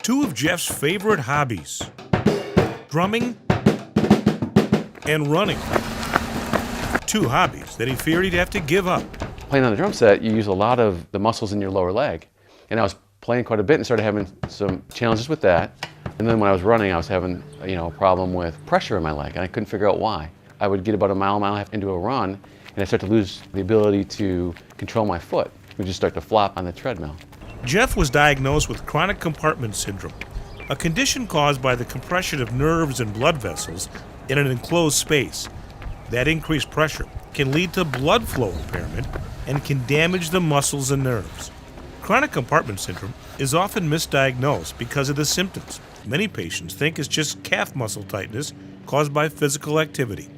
Two of Jeff's favorite hobbies, drumming and running. Two hobbies that he feared he'd have to give up. Playing on the drum set, you use a lot of the muscles in your lower leg. And I was playing quite a bit and started having some challenges with that. And then when I was running, I was having a problem with pressure in my leg, and I couldn't figure out why. I would get about a mile and a half into a run, and I start to lose the ability to control my foot. It would just start to flop on the treadmill. Jeff was diagnosed with chronic compartment syndrome, a condition caused by the compression of nerves and blood vessels in an enclosed space. That increased pressure can lead to blood flow impairment and can damage the muscles and nerves. Chronic compartment syndrome is often misdiagnosed because of the symptoms. Many patients think it's just calf muscle tightness caused by physical activity.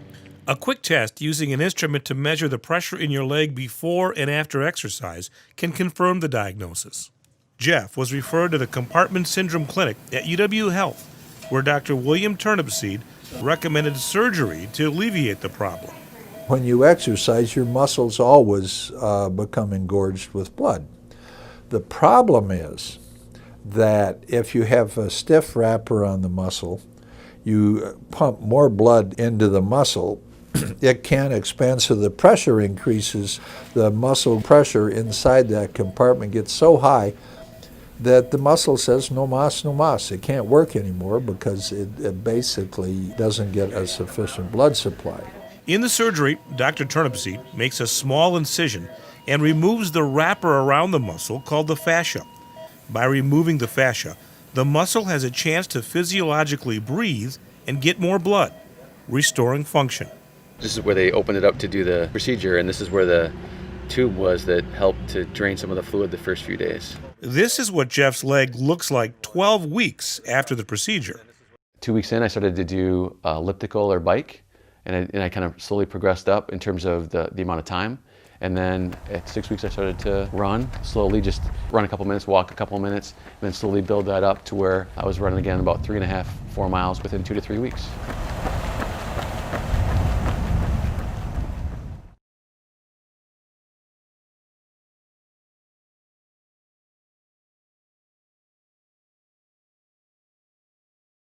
A quick test using an instrument to measure the pressure in your leg before and after exercise can confirm the diagnosis. Jeff was referred to the Compartment Syndrome Clinic at UW Health, where Dr. William Turnipseed recommended surgery to alleviate the problem. When you exercise, your muscles always become engorged with blood. The problem is that if you have a stiff wrapper on the muscle, you pump more blood into the muscle, it can expand, so the pressure increases. The muscle pressure inside that compartment gets so high that the muscle says, no mas, no mas. It can't work anymore because it basically doesn't get a sufficient blood supply. In the surgery, Dr. Turnipseed makes a small incision and removes the wrapper around the muscle called the fascia. By removing the fascia, the muscle has a chance to physiologically breathe and get more blood, restoring function. This is where they opened it up to do the procedure, and this is where the tube was that helped to drain some of the fluid the first few days. This is what Jeff's leg looks like 12 weeks after the procedure. 2 weeks in, I started to do elliptical or bike, and I kind of slowly progressed up in terms of the amount of time. And then at 6 weeks, I started to run slowly, just run a couple minutes, walk a couple minutes, and then slowly build that up to where I was running again about 3.5, 4 miles within 2 to 3 weeks.